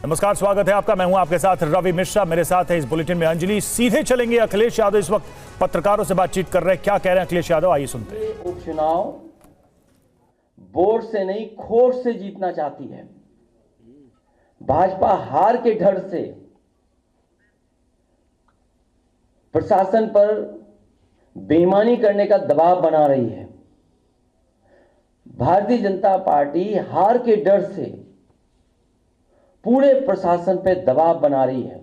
नमस्कार, स्वागत है आपका। मैं हूं आपके साथ रवि मिश्रा। मेरे साथ है इस बुलेटिन में अंजलि। सीधे चलेंगे अखिलेश यादव इस वक्त पत्रकारों से बातचीत कर रहे हैं। क्या कह रहे हैं अखिलेश यादव, आइए सुनते हैं। उपचुनाव वोट से नहीं खोट से जीतना चाहती है। भाजपा हार के डर से प्रशासन पर बेईमानी करने का दबाव बना रही है। भारतीय जनता पार्टी हार के डर से पूरे प्रशासन पे दबाव बना रही है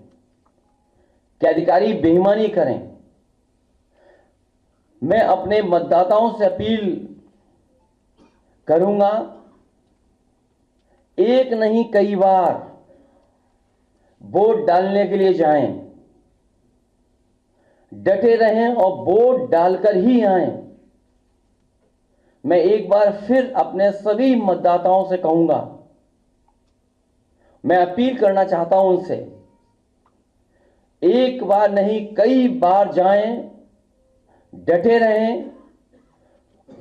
कि अधिकारी बेईमानी करें। मैं अपने मतदाताओं से अपील करूंगा, एक नहीं कई बार वोट डालने के लिए जाएं, डटे रहें और वोट डालकर ही आएं। मैं एक बार फिर अपने सभी मतदाताओं से कहूंगा, मैं अपील करना चाहता हूं उनसे, एक बार नहीं कई बार जाएं, डटे रहें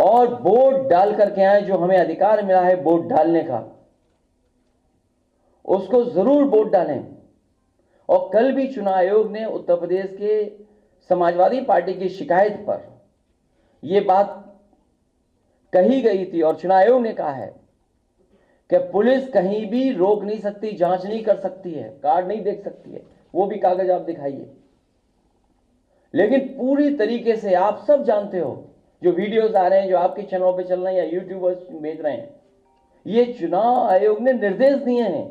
और वोट डाल करके आए। जो हमें अधिकार मिला है वोट डालने का, उसको जरूर वोट डालें। और कल भी चुनाव आयोग ने उत्तर प्रदेश के समाजवादी पार्टी की शिकायत पर यह बात कही गई थी और चुनाव आयोग ने कहा है कि पुलिस कहीं भी रोक नहीं सकती, जांच नहीं कर सकती है, कार्ड नहीं देख सकती है, वो भी कागज आप दिखाइए। लेकिन पूरी तरीके से आप सब जानते हो, जो वीडियोस आ रहे हैं, जो आपके चैनलों पे चल रहे हैं या यूट्यूबर्स भेज रहे हैं, ये चुनाव आयोग ने निर्देश दिए हैं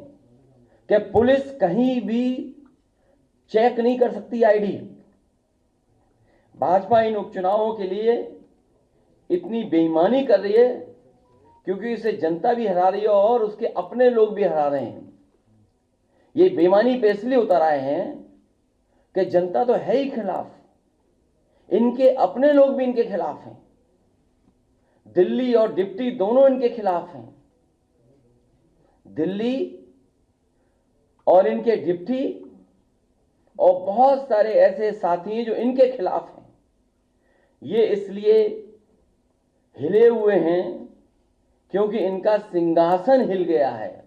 कि पुलिस कहीं भी चेक नहीं कर सकती आईडी। भाजपा इन उपचुनावों के लिए इतनी बेईमानी कर रही है क्योंकि इसे जनता भी हरा रही है और उसके अपने लोग भी हरा रहे हैं। ये बेईमानी पे इसलिए उतर आए हैं कि जनता तो है ही खिलाफ, इनके अपने लोग भी इनके खिलाफ हैं। दिल्ली और डिप्टी दोनों इनके खिलाफ हैं। दिल्ली और इनके डिप्टी और बहुत सारे ऐसे साथी हैं जो इनके खिलाफ हैं। ये इसलिए हिले हुए हैं क्योंकि इनका सिंहासन हिल गया है।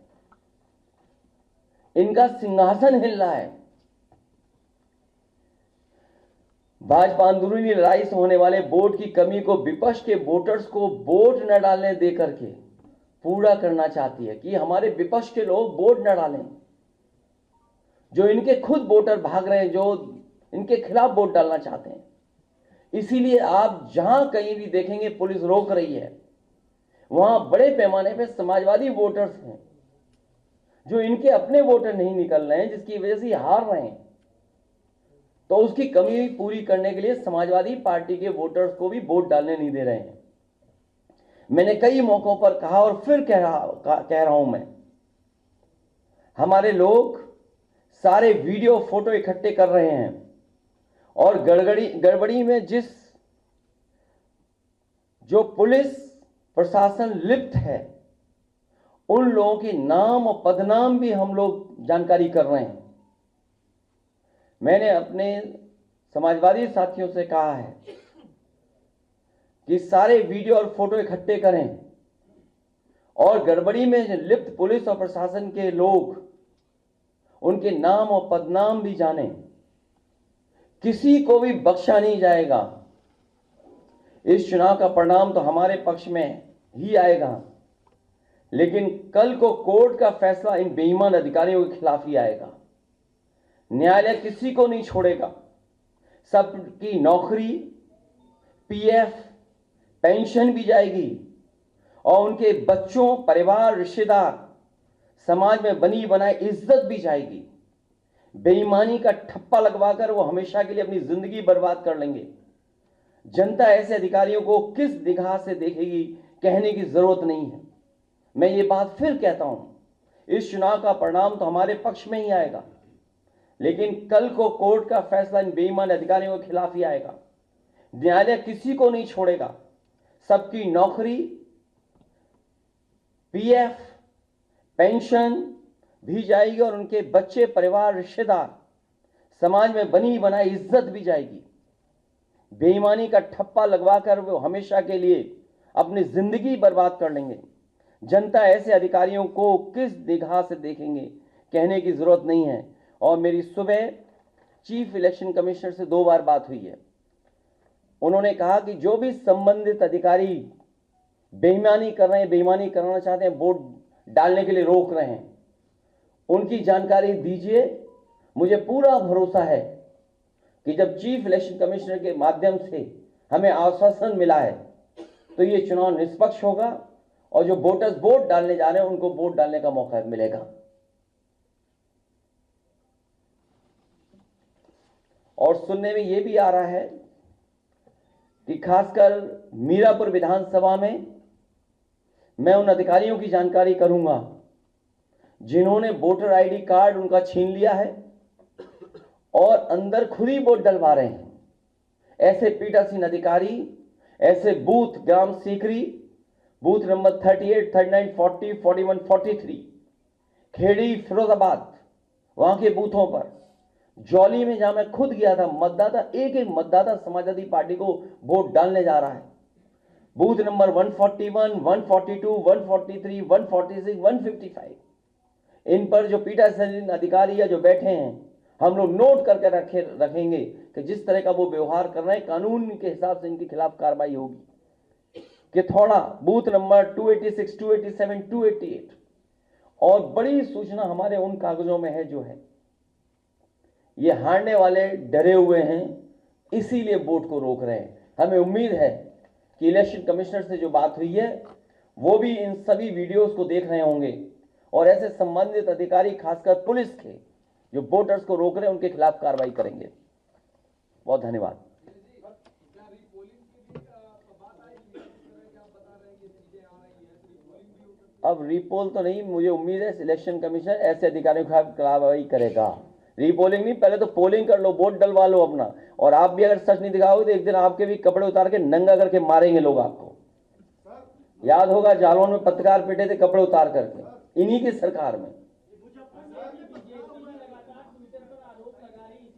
इनका सिंहासन हिल रहा है। भाजपा अंदरूनी लड़ाई से होने वाले वोट की कमी को विपक्ष के वोटर्स को वोट न डालने दे करके पूरा करना चाहती है कि हमारे विपक्ष के लोग वोट न डालें। जो इनके खुद वोटर भाग रहे हैं, जो इनके खिलाफ वोट डालना चाहते हैं। इसीलिए आप जहां कहीं भी देखेंगे पुलिस रोक रही है, वहां बड़े पैमाने पर समाजवादी वोटर्स हैं जो इनके अपने वोटर नहीं निकल रहे हैं, जिसकी वजह से हार रहे हैं। तो उसकी कमी पूरी करने के लिए समाजवादी पार्टी के वोटर्स को भी वोट डालने नहीं दे रहे हैं। मैंने कई मौकों पर कहा और फिर कह रहा हूं मैं, हमारे लोग सारे वीडियो फोटो इकट्ठे कर रहे हैं और गड़बड़ी में जो पुलिस प्रशासन लिप्त है, उन लोगों के नाम और पदनाम भी हम लोग जानकारी कर रहे हैं। मैंने अपने समाजवादी साथियों से कहा है कि सारे वीडियो और फोटो इकट्ठे करें और गड़बड़ी में लिप्त पुलिस और प्रशासन के लोग, उनके नाम और पदनाम भी जानें। किसी को भी बख्शा नहीं जाएगा। इस चुनाव का परिणाम तो हमारे पक्ष में ही आएगा, लेकिन कल को कोर्ट का फैसला इन बेईमान अधिकारियों के खिलाफ ही आएगा। न्यायालय किसी को नहीं छोड़ेगा। सबकी नौकरी, पीएफ, पेंशन भी जाएगी और उनके बच्चों, परिवार, रिश्तेदार, समाज में बनी बनाई इज्जत भी जाएगी। बेईमानी का ठप्पा लगवाकर वो हमेशा के लिए अपनी जिंदगी बर्बाद कर लेंगे। जनता ऐसे अधिकारियों को किस निगाह से देखेगी, कहने की जरूरत नहीं है। मैं ये बात फिर कहता हूं, इस चुनाव का परिणाम तो हमारे पक्ष में ही आएगा, लेकिन कल को कोर्ट का फैसला इन बेईमान अधिकारियों के खिलाफ ही आएगा। न्यायालय किसी को नहीं छोड़ेगा। सबकी नौकरी, पीएफ, पेंशन भी जाएगी और उनके बच्चे, परिवार, रिश्तेदार, समाज में बनी बनाई इज्जत भी जाएगी। बेईमानी का ठप्पा लगवाकर वो हमेशा के लिए अपनी जिंदगी बर्बाद कर लेंगे। जनता ऐसे अधिकारियों को किस निगाह से देखेंगे, कहने की जरूरत नहीं है। और मेरी सुबह चीफ इलेक्शन कमिश्नर से 2 बार बात हुई है। उन्होंने कहा कि जो भी संबंधित अधिकारी बेईमानी कर रहे हैं, बेईमानी कराना चाहते हैं, वोट डालने के लिए रोक रहे हैं, उनकी जानकारी दीजिए। मुझे पूरा भरोसा है कि जब चीफ इलेक्शन कमिश्नर के माध्यम से हमें आश्वासन मिला है तो ये चुनाव निष्पक्ष होगा और जो वोटर्स वोट डालने जा रहे हैं उनको वोट डालने का मौका मिलेगा। और सुनने में यह भी आ रहा है कि खासकर मीरापुर विधानसभा में मैं उन अधिकारियों की जानकारी करूंगा जिन्होंने वोटर आईडी कार्ड उनका छीन लिया है और अंदर खुद ही वोट डलवा रहे हैं। ऐसे पीठासीन अधिकारी, ऐसे बूथ ग्राम सीकरी, बूथ नंबर 38, 39, 40, 41, 43, खेड़ी, फिरोजाबाद, वहां के बूथों पर, जौली में जहां मैं खुद गया था, मतदाता एक एक मतदाता समाजवादी पार्टी को वोट डालने जा रहा है। बूथ नंबर 141, 142, 143, 146, 155, इन पर जो पीठासीन अधिकारी या जो बैठे हैं, हम लोग नोट करके रखेंगे कि जिस तरह का वो व्यवहार कर रहे हैं कानून के हिसाब से इनके खिलाफ कार्रवाई होगी। कि थोड़ा बूथ नंबर 286, 287, 288 और बड़ी सूचना हमारे उन कागजों में है जो है ये हारने वाले डरे हुए हैं, इसीलिए वोट को रोक रहे हैं। हमें उम्मीद है कि इलेक्शन कमिश्नर से जो बात हुई है वो भी इन सभी वीडियोस को देख रहे होंगे और ऐसे संबंधित अधिकारी खासकर पुलिस के जो वोटर्स को रोक रहे हैं उनके खिलाफ कार्रवाई करेंगे। बहुत धन्यवाद। अब रीपोल तो नहीं, मुझे उम्मीद है इलेक्शन कमीशन ऐसे अधिकारियों के खिलाफ कार्रवाई करेगा। रीपोलिंग नहीं, पहले तो पोलिंग कर लो, वोट डलवा लो अपना। और आप भी अगर सच नहीं दिखाओगे तो एक दिन आपके भी कपड़े उतार के नंगा करके मारेंगे लोग आपको। याद होगा जालौन में पत्रकार पिटे थे कपड़े उतार करके, इन्हीं की सरकार में।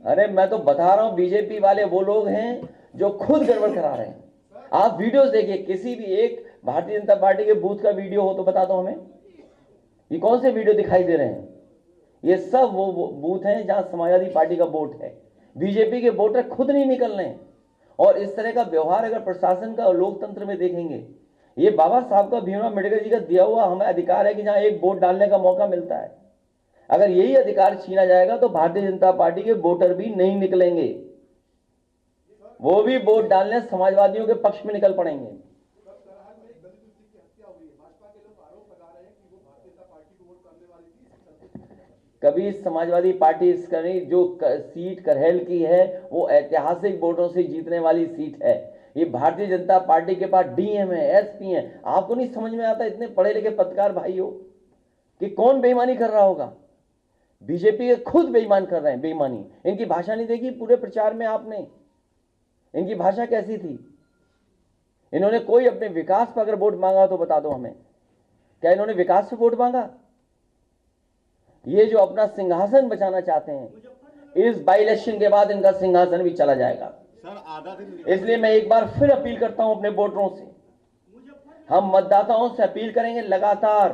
अरे मैं तो बता रहा हूं, बीजेपी वाले वो लोग हैं जो खुद गड़बड़ करा रहे हैं। आप वीडियोस देखिए, किसी भी एक भारतीय जनता पार्टी के बूथ का वीडियो हो तो बता दो हमें। ये कौन से वीडियो दिखाई दे रहे हैं? ये सब वो बूथ हैं जहां समाजवादी पार्टी का वोट है। बीजेपी के वोटर खुद नहीं निकल रहे हैं। और इस तरह का व्यवहार अगर प्रशासन का और लोकतंत्र में देखेंगे, ये बाबा साहब का, भीमराव अम्बेडकर जी का दिया हुआ हमें अधिकार है कि जहां एक वोट डालने का मौका मिलता है, अगर यही अधिकार छीना जाएगा तो भारतीय जनता पार्टी के वोटर भी नहीं निकलेंगे, वो भी वोट डालने समाजवादियों के पक्ष में निकल पड़ेंगे। कभी समाजवादी पार्टी इसकी जो सीट करहेल की है वो ऐतिहासिक वोटों से जीतने वाली सीट है। ये भारतीय जनता पार्टी के पास डीएम है, एसपी है। आपको नहीं समझ में आता, इतने पढ़े लिखे पत्रकार भाई हो, कि कौन बेईमानी कर रहा होगा? बीजेपी के खुद बेईमान कर रहे हैं। बेईमानी, इनकी भाषा नहीं देखी पूरे प्रचार में आपने? इनकी भाषा कैसी थी? इन्होंने कोई अपने विकास पर अगर वोट मांगा तो बता दो हमें, क्या इन्होंने विकास पे वोट मांगा? ये जो अपना सिंहासन बचाना चाहते हैं, इस बाई इलेक्शन के बाद इनका सिंहासन भी चला जाएगा। इसलिए मैं एक बार फिर अपील करता हूं अपने वोटरों से, हम मतदाताओं से अपील करेंगे लगातार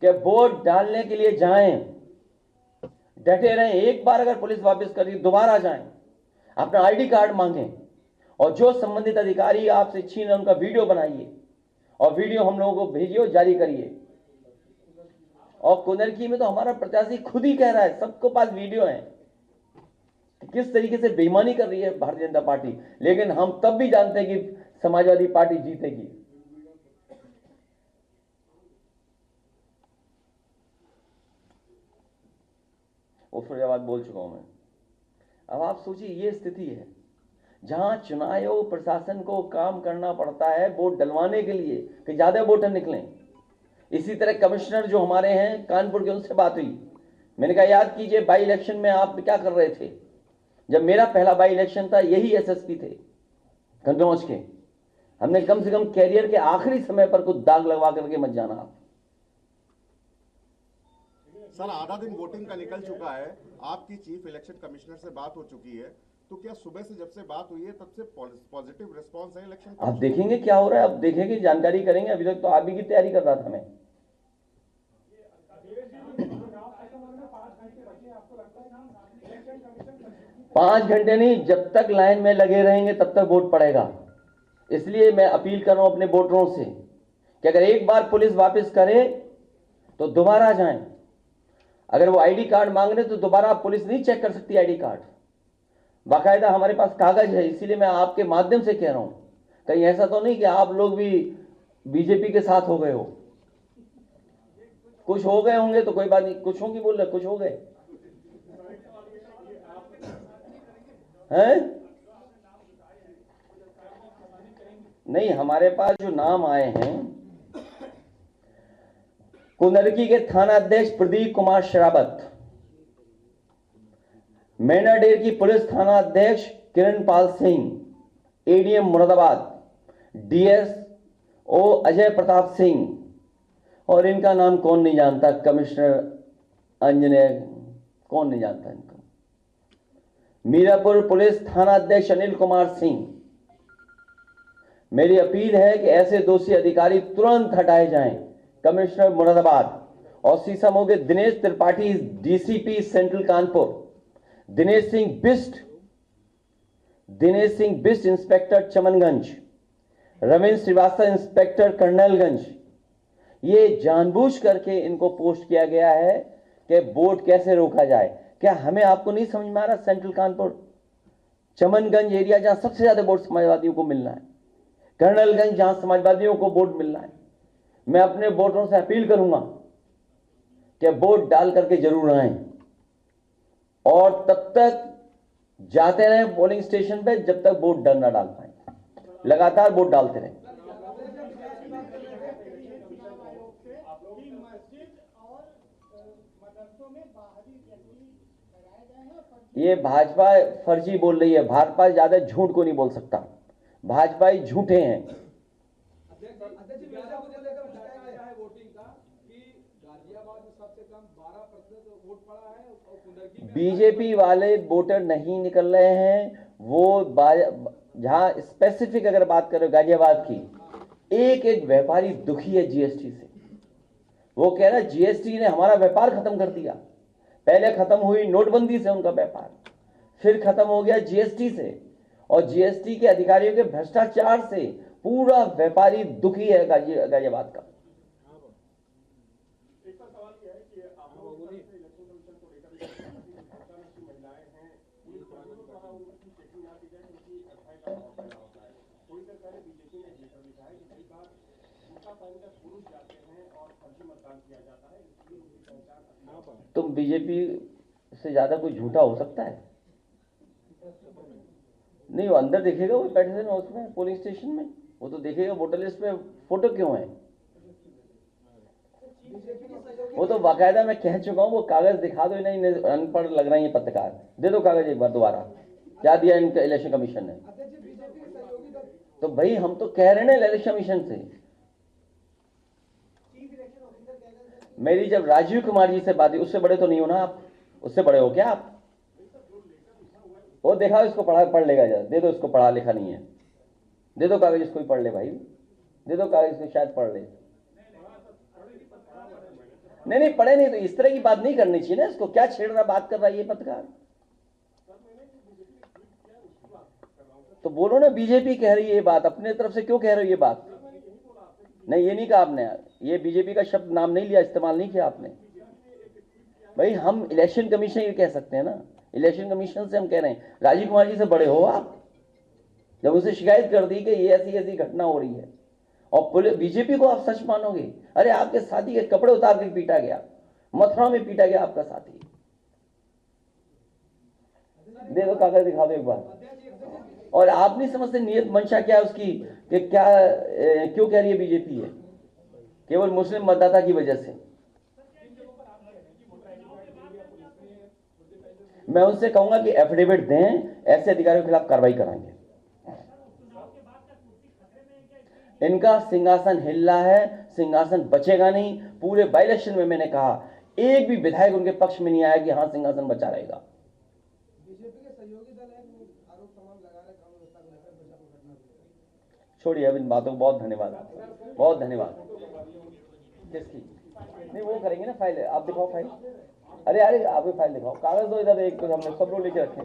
कि वोट डालने के लिए जाएं, डटे रहें। एक बार अगर पुलिस वापस कर दी, दोबारा जाएं, अपना आईडी कार्ड मांगें और जो संबंधित अधिकारी आपसे छीन उनका वीडियो बनाइए और वीडियो हम लोगों को भेजिए और जारी करिए। और कुनरकी में तो हमारा प्रत्याशी खुद ही कह रहा है, सबके पास वीडियो है कि किस तरीके से बेईमानी कर रही है भारतीय जनता पार्टी। लेकिन हम तब भी जानते हैं कि समाजवादी पार्टी जीतेगी। वो फिरोजाबाद बोल चुका हूं मैं। अब आप सोचिए, ये स्थिति है जहां चुनाव आयोग प्रशासन को काम करना पड़ता है वोट डलवाने के लिए कि ज्यादा वोटर निकलें। इसी तरह कमिश्नर जो हमारे हैं कानपुर के, उनसे बात हुई। मैंने कहा याद कीजिए बाई इलेक्शन में आप क्या कर रहे थे? जब मेरा पहला बाई इलेक्शन था, यही एसएसपी थे कन्नौज के। हमने कम से कम कैरियर के आखिरी समय पर कुछ दाग लगवा करके मत जाना आप। सर, आधा दिन वोटिंग का निकल चुका है, आपकी चीफ इलेक्शन कमिश्नर से बात हो चुकी है, तो क्या सुबह से जब से बात हुई है तब से पॉजिटिव रिस्पांस है इलेक्शन? आप देखेंगे क्या हो रहा है, अब देखेंगे, जानकारी करेंगे। अभी तक तो आप ही की तैयारी कर रहा था मैं। 5 घंटे नहीं, जब तक लाइन में लगे रहेंगे तब तक वोट पड़ेगा। इसलिए मैं अपील कर रहा हूं अपने वोटरों से कि अगर एक बार पुलिस वापस करे तो दोबारा जाएं। अगर वो आईडी कार्ड मांग रहे तो दोबारा पुलिस नहीं चेक कर सकती आईडी कार्ड। बाकायदा हमारे पास कागज है। इसीलिए मैं आपके माध्यम से कह रहा हूं, कहीं ऐसा तो नहीं कि आप लोग भी बीजेपी के साथ हो गए हो। कुछ हो गए होंगे तो कोई बात नहीं, कुछ होंगी बोल रहे, कुछ हो गए हैं? नहीं, हमारे पास जो नाम आए हैं, कुंदरकी के थाना अध्यक्ष प्रदीप कुमार शरावत, मैनाडेर की पुलिस थाना अध्यक्ष किरणपाल सिंह, एडीएम मुरादाबाद डीएसओ अजय प्रताप सिंह, और इनका नाम कौन नहीं जानता, कमिश्नर अंजनेय, कौन नहीं जानता इनको, मीरापुर पुलिस थाना अध्यक्ष अनिल कुमार सिंह। मेरी अपील है कि ऐसे दोषी अधिकारी तुरंत हटाए जाएं। कमिश्नर मुरादाबाद और सीसामऊ के Dinesh Tripathi DCP central Kanpur, Dinesh Singh Bisht inspector Chamanganj, Ravindra Srivastava inspector Colonelganj. ये जानबूझ करके इनको पोस्ट किया गया है कि वोट कैसे रोका जाए। क्या हमें आपको नहीं समझ में आ रहा? सेंट्रल कानपुर, चमनगंज एरिया जहां सबसे ज्यादा वोट समाजवादियों को मिलना है, कर्नलगंज जहां समाजवादियों को वोट मिलना है, मैं अपने वोटरों से अपील करूंगा कि वोट डाल करके जरूर आए और तब तक जाते रहे पोलिंग स्टेशन पे जब तक वोट डर ना डाल पाए। लगातार वोट डालते रहे। ये भाजपा फर्जी बोल रही है। भाजपा ज्यादा झूठ को नहीं बोल सकता, भाजपा ही झूठे हैं। बीजेपी वाले वोटर नहीं निकल रहे हैं। वो जहां स्पेसिफिक अगर बात करें गाजियाबाद की, एक एक व्यापारी दुखी है जीएसटी से। वो कह रहा है जीएसटी ने हमारा व्यापार खत्म कर दिया। पहले खत्म हुई नोटबंदी से उनका व्यापार, फिर खत्म हो गया जीएसटी से, और जीएसटी के अधिकारियों के भ्रष्टाचार से पूरा व्यापारी दुखी है गाजियाबाद का। तुम बीजेपी से ज्यादा कोई झूठा हो सकता है? नहीं, वो अंदर देखेगा, वो बैठे थे ना उसमें पोलिंग स्टेशन में, वो तो देखेगा वोटर लिस्ट में फोटो क्यों है। वो तो बाकायदा मैं कह चुका हूं, वो कागज दिखा दो। नहीं अनपढ़ लग रहा है ये पत्रकार, दे दो कागज एक बार दोबारा, क्या दिया इनका इलेक्शन कमीशन ने। तो भाई हम तो कह रहे हैं ना इलेक्शन कमीशन से। मेरी जब राजीव कुमार जी से बात हुई, उससे बड़े तो नहीं हो ना आप? उससे बड़े हो क्या आप? वो देखा, इसको पढ़ लेगा जरा, दे दो इसको, पढ़ा लिखा नहीं है, दे दो कागज इसको ही पढ़ ले भाई, दे दो कागज इसको, शायद पढ़ ले। नहीं पढ़े नहीं तो इस तरह की बात नहीं करनी चाहिए ना। इसको क्या छेड़ रहा, बात कर रहा है ये पत्रकार? तो बोलो ना, बीजेपी कह रही है ये बात, अपने तरफ से क्यों कह रहे हो ये बात? नहीं, ये नहीं कहा आपने, ये बीजेपी का शब्द नाम नहीं लिया, इस्तेमाल नहीं किया आपने। भाई हम इलेक्शन कमीशन ये कह सकते हैं ना, इलेक्शन कमीशन से हम कह रहे हैं। राजीव कुमार जी से बड़े हो आप? जब उसे शिकायत कर दी कि ये ऐसी घटना हो रही है और बीजेपी को आप सच मानोगे? अरे आपके साथी के कपड़े उतार के पीटा गया, मथुरा में पीटा गया आपका साथी। दे दो कागज, दिखा दो एक बार। और आप नहीं समझते नियत मंशा क्या है उसकी, कि क्या क्यों कह रही है बीजेपी है? केवल मुस्लिम मतदाता की वजह से। मैं उनसे कहूंगा कि एफिडेविट दें, ऐसे अधिकारियों के खिलाफ कार्रवाई कराएंगे। इनका सिंहासन हिल रहा है, सिंहासन बचेगा नहीं। पूरे बाई इलेक्शन में मैंने कहा, एक भी विधायक उनके पक्ष में नहीं आया कि हाँ सिंहासन बचा रहेगा। छोड़िए अब इन बातों को, बहुत धन्यवाद, बहुत धन्यवाद। किसकी? नहीं वो करेंगे ना फाइल, आप दिखाओ फाइल। अरे आप फाइल दिखाओ, कागज दो इधर, एक तो हमने सब लोग लेके रखे।